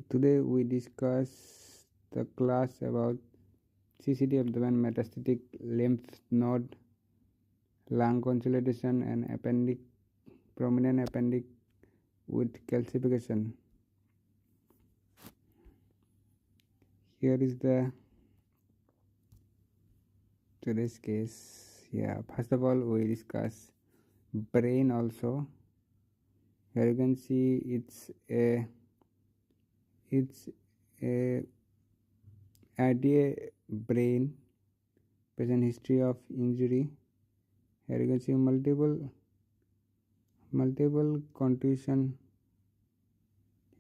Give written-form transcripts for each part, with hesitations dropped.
Today we discuss the class about CCT abdomen metastatic lymph node, lung consolidation, and prominent appendix with calcification. Here is the today's case. First of all, we discuss brain also. Here you can see it's a idea brain, present history of injury. Here you can see multiple contusion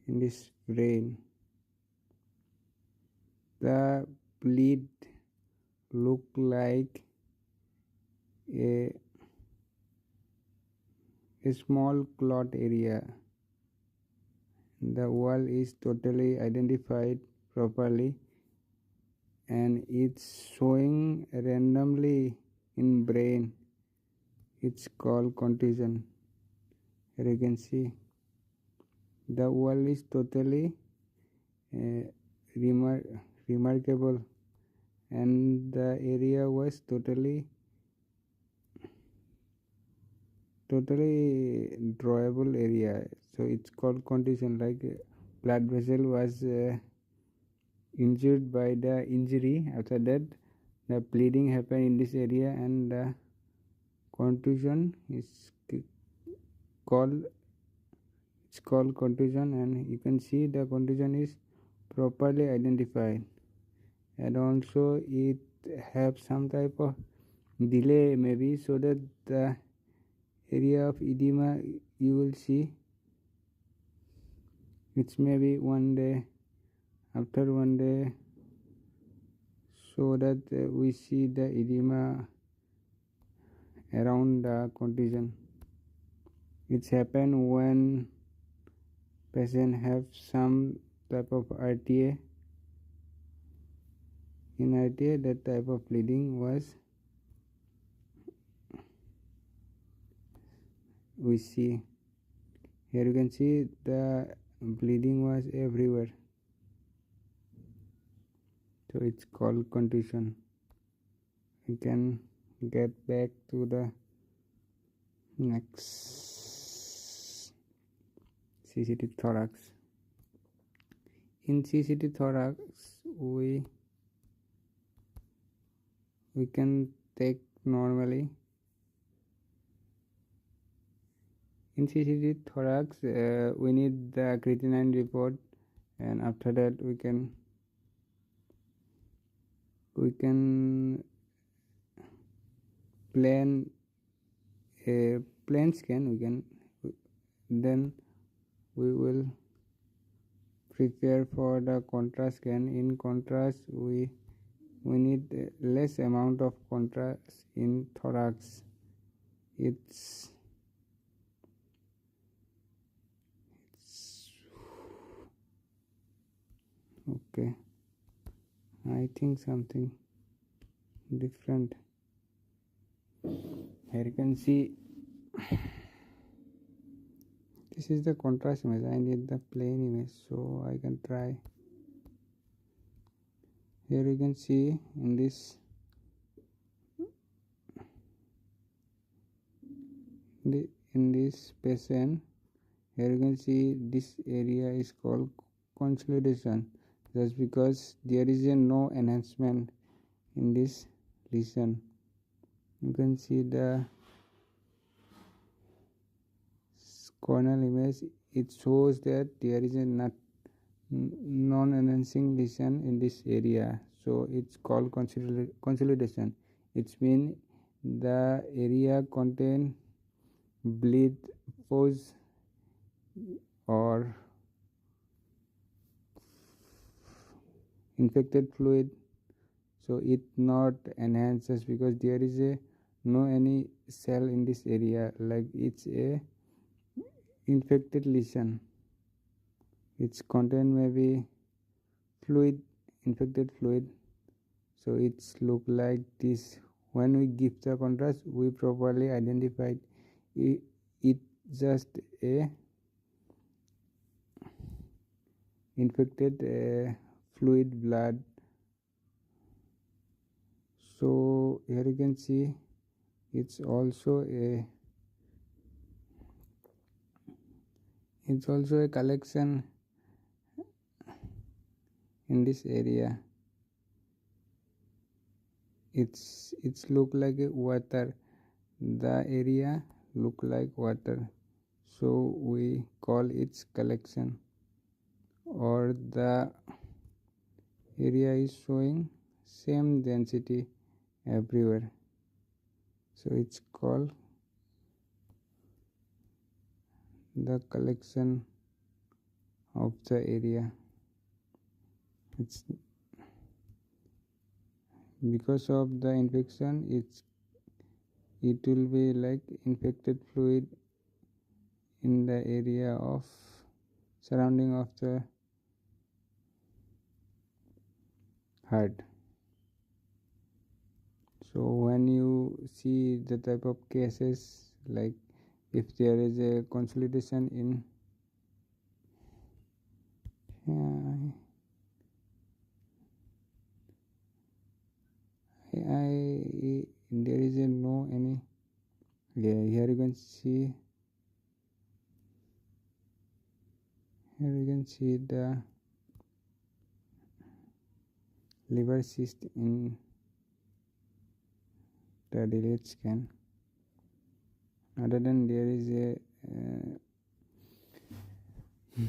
in this brain. The bleed look like a small clot area. The wall is totally identified properly and it's showing randomly in brain. It's called contusion. Here you can see the wall is totally remarkable and the area was totally drawable area, so it's called contusion. Like blood vessel was injured by the injury. After that the bleeding happened in this area and the contusion is called contusion, and you can see the contusion is properly identified, and also it have some type of delay maybe, so that the area of edema you will see it's maybe one day after one day, so that we see the edema around the contusion. It's happen when patient have some type of RTA. In RTA that type of bleeding was we see. Here you can see the bleeding was everywhere, so it's called contusion. We can get back to the next CCT thorax. In CCT thorax we can take normally. In CCT thorax we need the creatinine report, and after that we can plan a plain scan. Then we will prepare for the contrast scan. In contrast we need less amount of contrast in thorax. It's okay, I think something different. Here you can see this is the contrast image. I need the plain image, so I can try. Here you can see in this patient, here you can see this area is called consolidation, just because there is no enhancement in this lesion. You can see the corneal image. It shows that there is a non-enhancing lesion in this area, so it's called consolidation. It means the area contain bleed, pus or infected fluid, so it not enhances because there is no any cell in this area, like it's a infected lesion. It's contain maybe fluid, infected fluid, so it's look like this. When we give the contrast we properly identified it just a infected fluid blood. So here you can see it's also a collection in this area. It's look like a water. The area look like water, so we call it collection. Or the area is showing same density everywhere, so it's called the collection of the area. It's because of the infection, it will be like infected fluid in the area of surrounding of the heart. So when you see the type of cases, like if there is a consolidation in there is a no any. Yeah, here you can see the liver cyst in the delayed scan. Other than there is a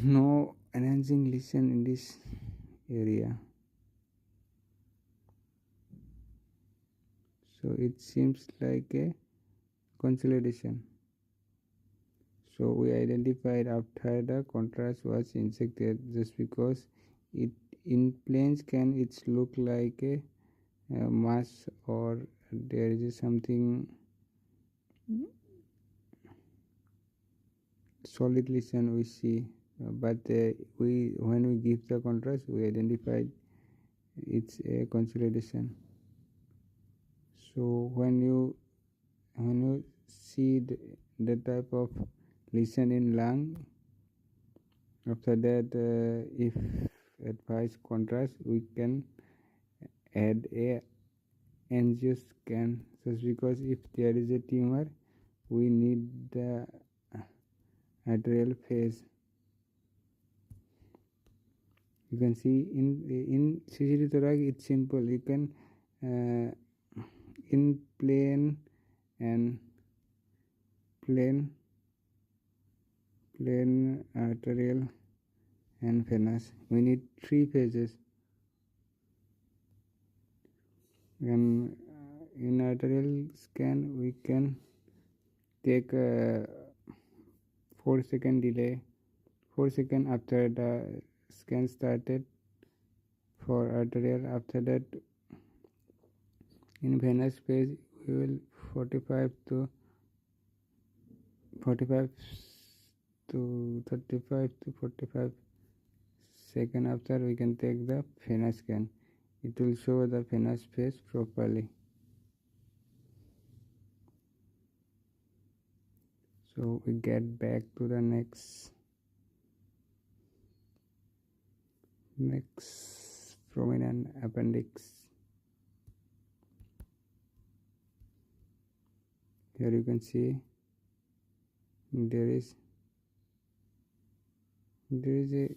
no enhancing lesion in this area. So it seems like a consolidation. So we identified after the contrast was injected, just because it in plain scan it's look like a mass, or there is something solid lesion we see, but when we give the contrast, we identified it's a consolidation. So when you see the type of lesion in lung, after that if advised contrast, we can add a angio scan, just because if there is a tumor, we need the arterial phase. You can see in CCT thorax it's simple. You can in plane and plane arterial and venous, we need 3 phases. And in arterial scan we can take a 4-second delay, 4 seconds after the scan started for arterial. After that, in venous phase we will 45 to 45 to 45 seconds after we can take the venous scan. It will show the venous phase properly. So we get back to the next prominent appendix. Here you can see there is a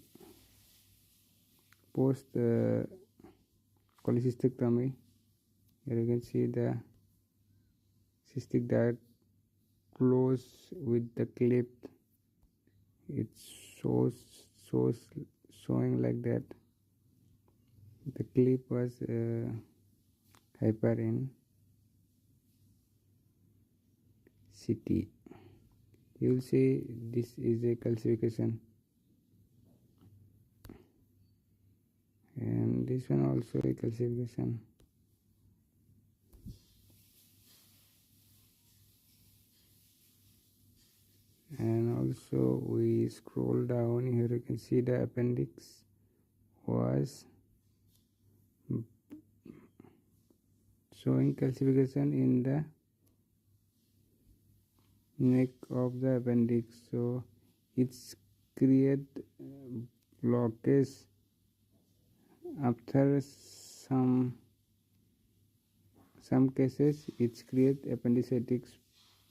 post cholecystectomy. Here you can see the cystic duct close with the clip. It showing like that. The clip was hyper in CT. You will see this is a calcification, and this one also a calcification. And also we scroll down, here you can see the appendix was showing calcification in the neck of the appendix. So it's create blockage after some cases it creates appendicitis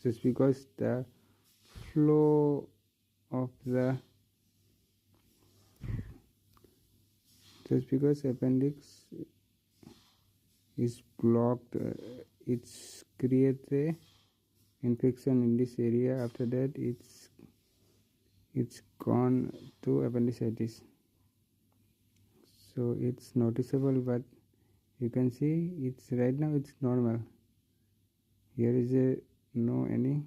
just because the flow of the appendix is blocked, it creates a infection in this area. After that it's gone to appendicitis. So it's noticeable, but you can see it's right now it's normal. Here is no any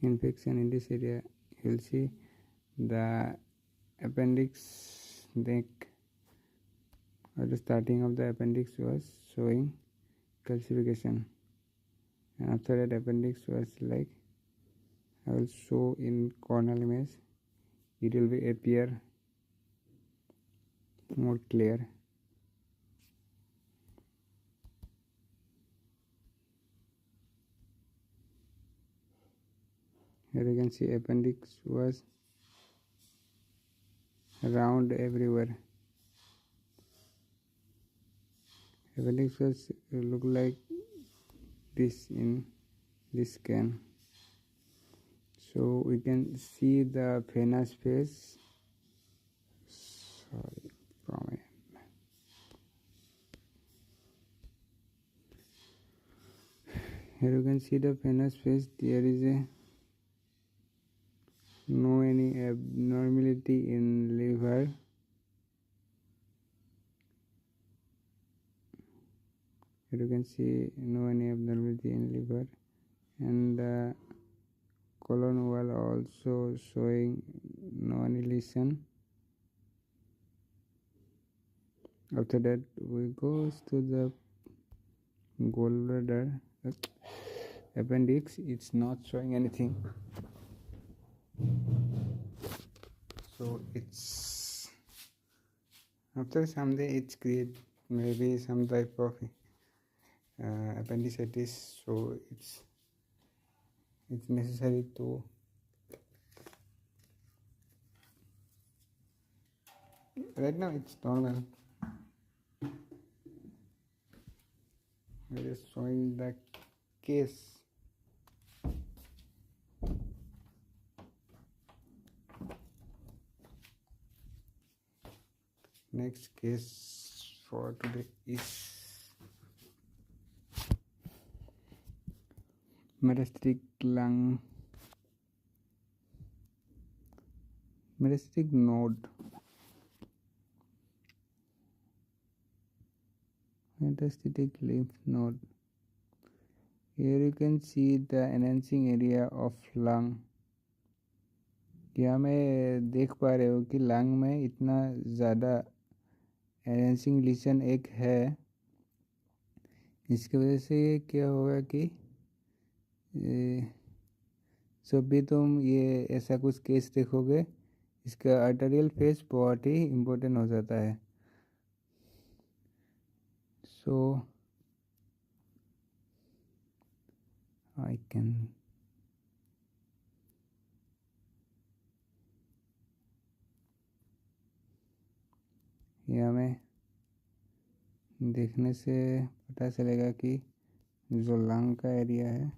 infection in this area. You'll see the appendix neck or the starting of the appendix was showing calcification, and after that appendix was like, I will show in corneal image, it will be appear more clear. Here you can see appendix was round everywhere. Appendix was look like this in this scan. So we can see the venous face. Sorry, prominent. Here you can see the venous face. There is no any abnormality in liver. Here you can see no any abnormality in liver, and the colon wall also showing no any lesion. After that we goes to the gallbladder. Appendix, it's not showing anything, so it's after some day it's create maybe some type of appendicitis, so it's necessary to right now it's normal. It is showing the case. Next case for today is metastatic node. Metastatic lymph node. Here you can see the enhancing area of lung. यहाँ मैं देख पा रहे हो कि lung में इतना ज़्यादा एनहेंसिंग लीशन एक है. इसकी वजह से ये क्या होगा कि जब भी तुम ये ऐसा कुछ केस देखोगे, इसका आर्टेरियल फेस बहुत ही इम्पोर्टेंट हो जाता है. So I can यहाँ में देखने से पता चलेगा कि जो लंग का एरिया है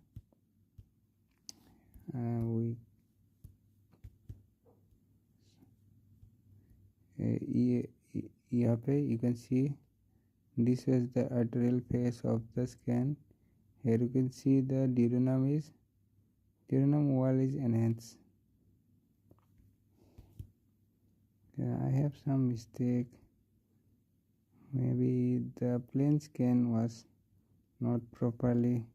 यहाँ पे you can see this was the arterial face of the scan. Here you can see the duodenum wall is enhanced. I have some mistake. Maybe the plane scan was not properly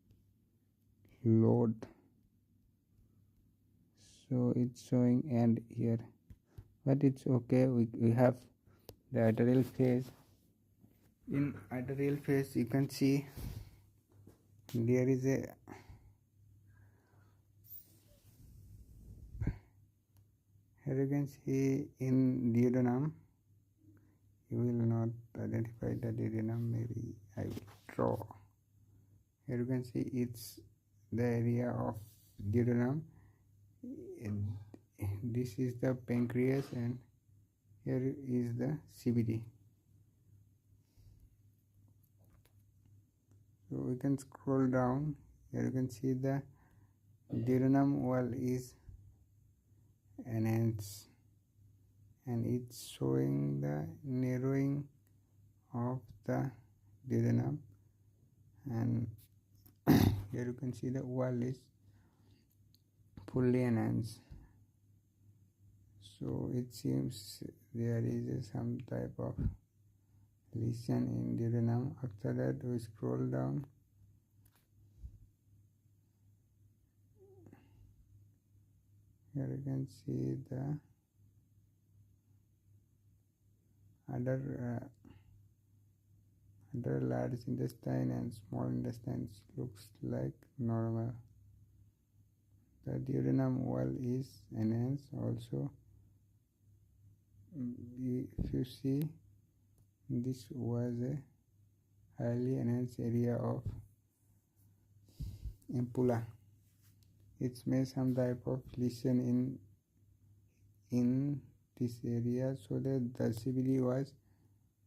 load, so it's showing end here, but it's okay. We have the arterial phase. In arterial phase you can see there is a here you can see in duodenum. You will not identify the duodenum, maybe I will draw. Here you can see it's the area of duodenum. this is the pancreas, and here is the CBD. So we can scroll down. Here you can see the duodenum wall is enhanced, and it's showing the narrowing of the duodenum, and here you can see the wall is fully enhanced. So it seems there is some type of lesion in duodenum. After that we scroll down. Here you can see the other large intestine and small intestines looks like normal. The duodenum wall is enhanced also. If you see, this was a highly enhanced area of ampulla. It may some type of lesion in this area, so that the CBD was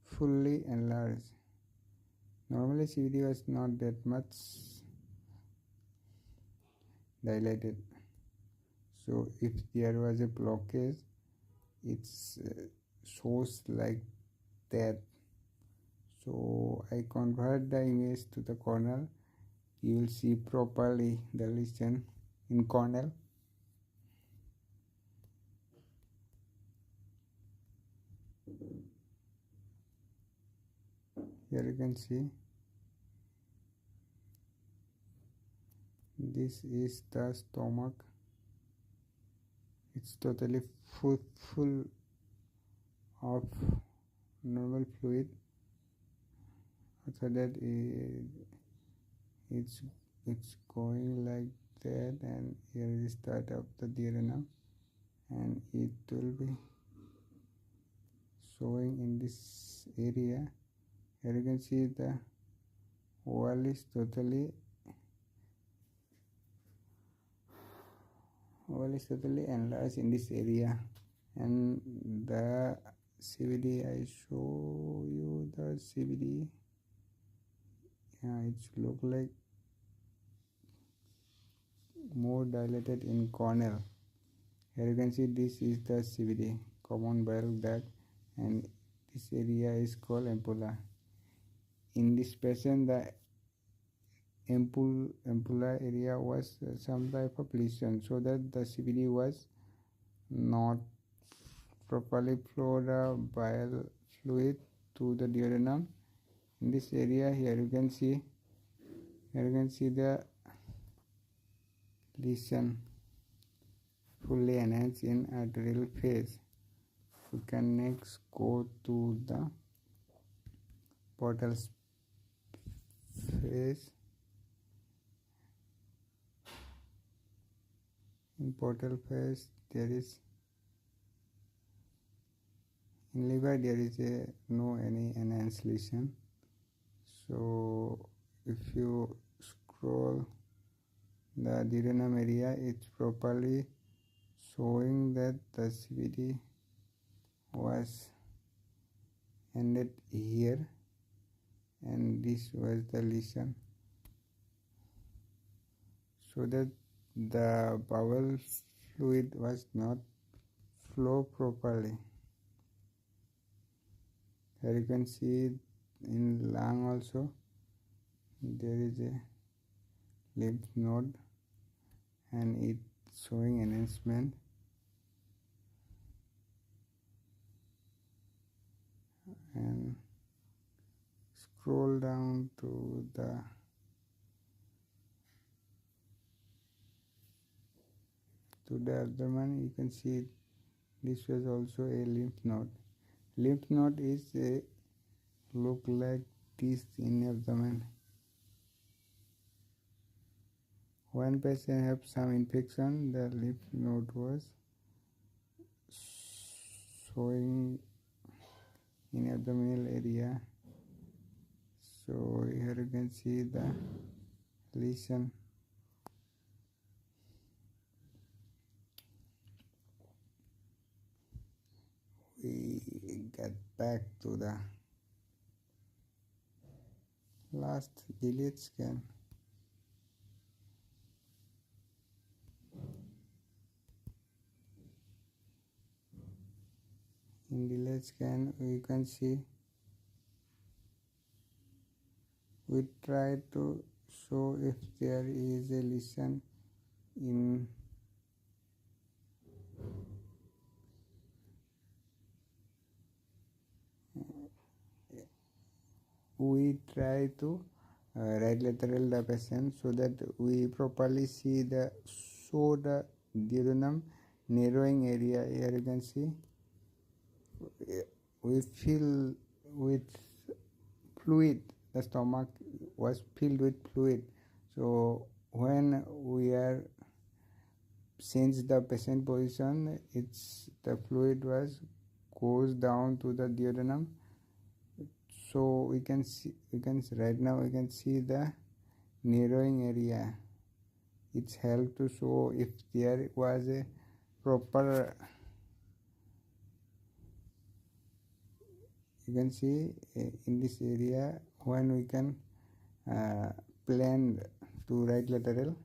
fully enlarged. Normally CBD was not that much dilated, so if there was a blockage, it shows like that. So I convert the image to the cornel. You will see properly the lesion in cornel. Here you can see this is the stomach. It's totally full of normal fluid. After that it's going like that, and here is the start of the duodenum, and it will be showing in this area. Here you can see the wall is totally enlarged in this area, and the CBD, I show you the CBD. Yeah, it look like more dilated in cornel. Here you can see this is the CBD, common bile duct, and this area is called ampulla. In this patient, the ampulla area was some type of lesion, so that the CBD was not properly flow the bile fluid to the duodenum. In this area, here you can see the lesion fully enhanced in arterial phase. We can next go to the portal phase. In portal phase, there is in liver there is no any enhanced lesion. So if you scroll the duodenum area, it's properly showing that the CBD was ended here, and this was the lesion, so that the bowel fluid was not flow properly. Here you can see in lung also there is a lymph node, and it's showing enhancement. And scroll down to the abdomen, you can see this was also a lymph node. Lymph node is look like this in abdomen. When patient have some infection, the lymph node was showing in abdominal area. So here you can see the lesion. get back to the last delayed scan. In delayed scan, we can see we try to show if there is a lesion in we try to right lateral the patient so that we properly see the duodenum narrowing area. Here you can see we fill with fluid. The stomach was filled with fluid, so when we are change the patient position, the fluid goes down to the duodenum. So we can see right now we can see the narrowing area. It's helped to show if there was a proper, you can see in this area when we can plan to right lateral,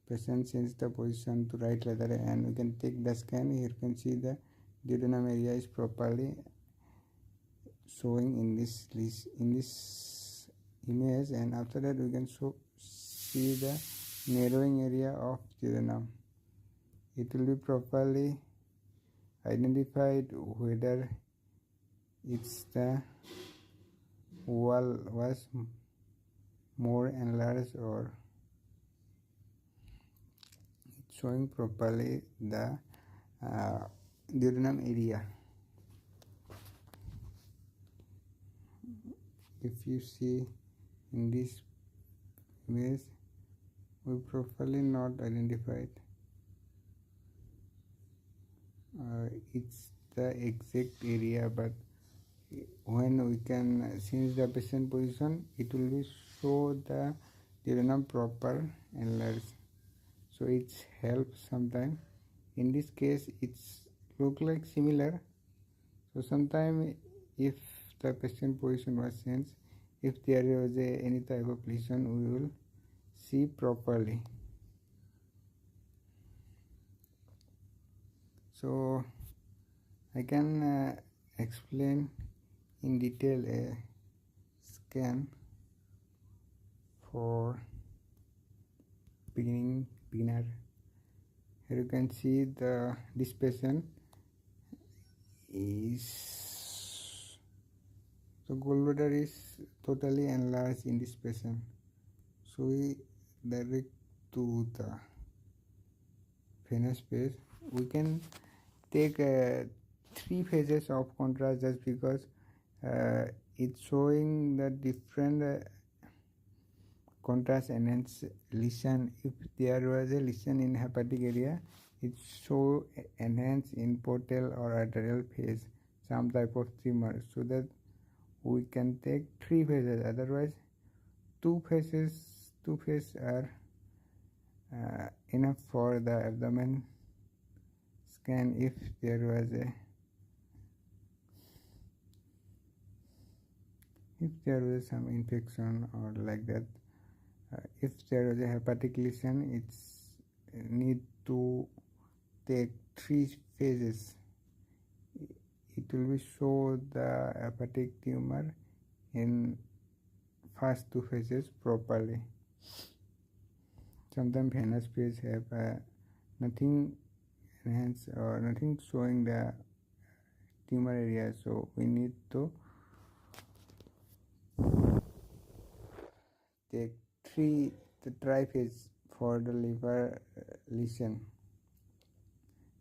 patient change the position to right lateral and we can take the scan. Here you can see the duodenum area is properly showing in this image, and after that we can see the narrowing area of duodenum. It will be properly identified whether it's the wall was more enlarged or it's showing properly the duodenum area. If you see in this image, we properly not identified it's the exact area, but when we can change the patient position, it will be show the duodenum proper enlarged. So it's helps sometimes. In this case, it's look like similar. So sometimes if the patient position was changed, if there was any type of lesion, we will see properly. So I can explain in detail a scan for beginner. Here you can see this patient is the gallbladder is totally enlarged in this patient. So we direct to the venous phase. We can take 3 phases of contrast just because it's showing the different contrast enhanced lesion. If there was a lesion in hepatic area, it show enhanced in portal or arterial phase, some type of tumor, so that we can take 3 phases. Otherwise 2 phases are enough for the abdomen scan. If there was some infection or like that, if there was a hepatic lesion, it's need to take 3 phases. It will be show the hepatic tumor in first 2 phases properly. Sometimes venous phase have nothing enhanced or nothing showing the tumor area, so we need to take the triphase for the liver lesion.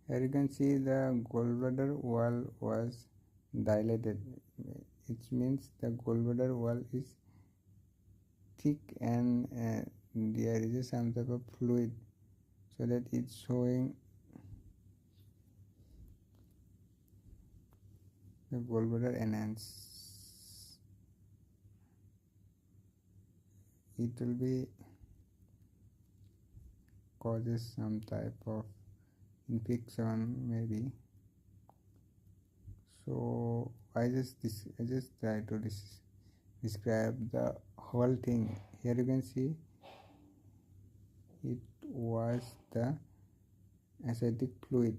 Here you can see the gallbladder wall was dilated. It means the gallbladder wall is thick and there is some type of fluid, so that it's showing the gallbladder enhanced. It will be causes some type of infection maybe. So So I just try to describe the whole thing. Here you can see it was the ascitic fluid.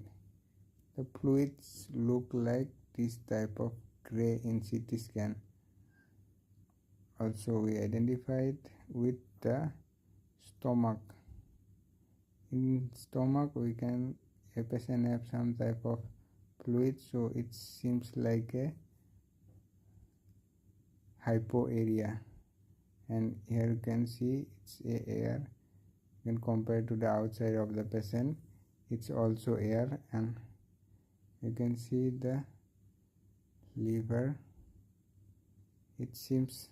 The fluids look like this type of gray in CT scan. Also we identified with the stomach. In stomach a patient have some type of fluid, so it seems like a hypo area, and here you can see it's a air. You can compare to the outside of the patient, it's also air, and you can see the liver. It seems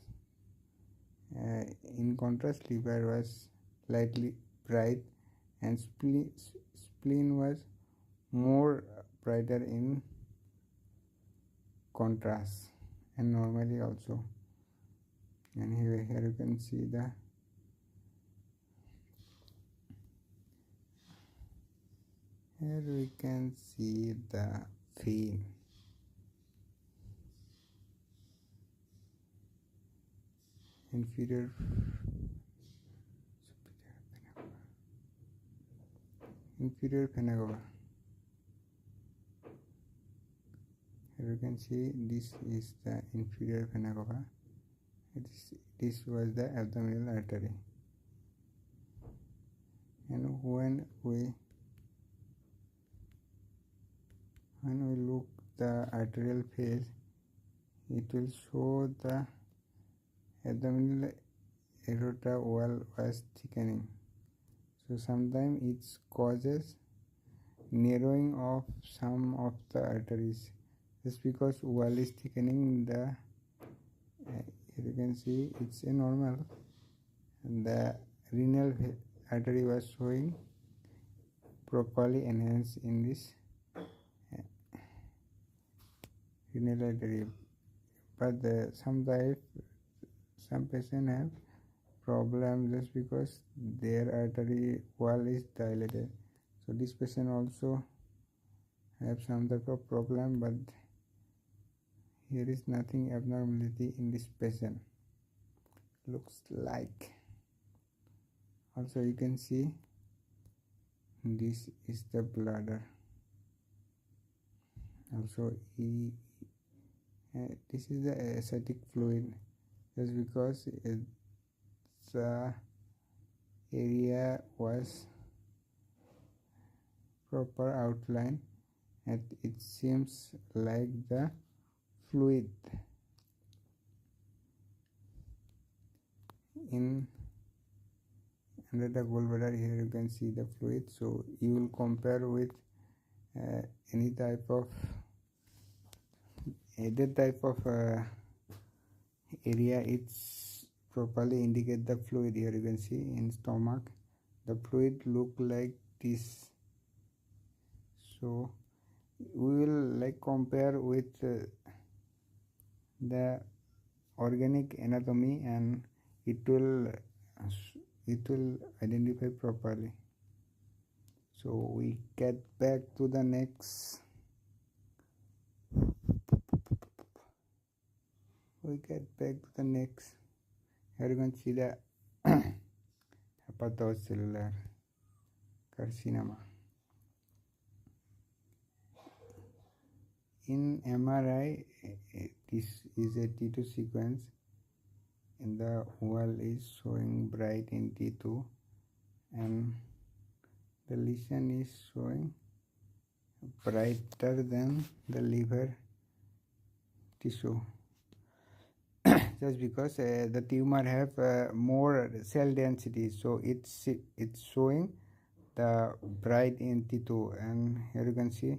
in contrast, liver was slightly bright and spleen was more brighter in contrast and normally also. And here you can see the vein. Inferior vena cava. Here you can see this is the inferior vena cava. This was the abdominal artery, and when we look the arterial phase, it will show the abdominal aorta wall was thickening. So sometimes it causes narrowing of some of the arteries. Just because wall is thickening, the here you can see it's a normal, and the renal artery was showing properly enhanced in this renal artery. But some patients have problem just because their artery wall is dilated. So this patient also have some type of problem, but here is nothing abnormality in this patient, looks like. Also you can see this is the bladder. Also this is the ascitic fluid, just because the area was proper outline, and it seems like the fluid in under the gallbladder. Here you can see the fluid. So you will compare with any type of area, it's properly indicate the fluid. Here you can see in stomach the fluid look like this. So we will compare with the organic anatomy, and it will identify properly. So we get back to the next. Here you can see the hepatocellular carcinoma. In MRI, this is a T2 sequence, and the wall is showing bright in T2, and the lesion is showing brighter than the liver tissue. Just because the tumor have more cell density, so it's showing the bright in T2. And here you can see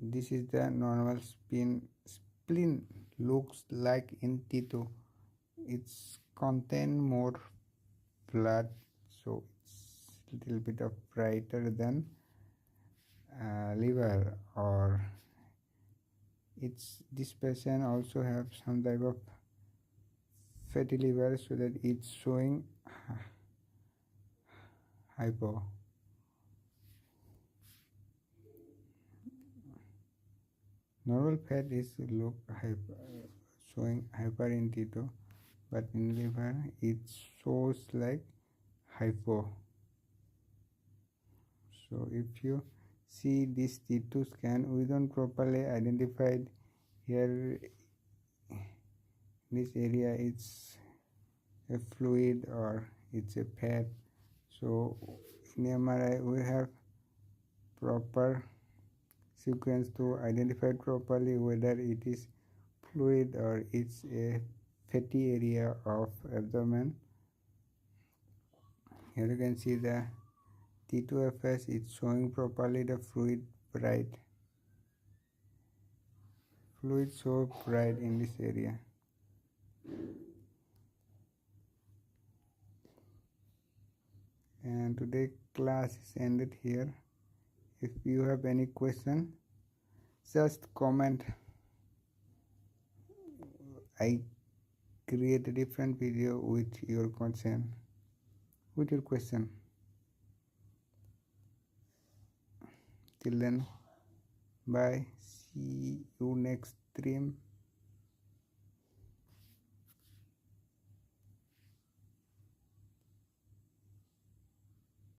this is the normal spleen looks like in T2. It's contain more blood, so it's a little bit of brighter than liver, or this patient also have some type of fatty liver, so that it's showing hypo. Normal fat is showing hyper in T2, but in liver it shows like hypo. So if you see this T2 scan, we don't properly identified here this area it's a fluid or it's a fat. So in MRI we have proper sequence to identify properly whether it is fluid or it's a fatty area of abdomen. Here you can see the T2FS, it's showing properly the fluid bright. Fluid so bright in this area. And today class is ended here. If you have any question, just comment. I create a different video with your concern, with your question. Till then, bye. See you next stream.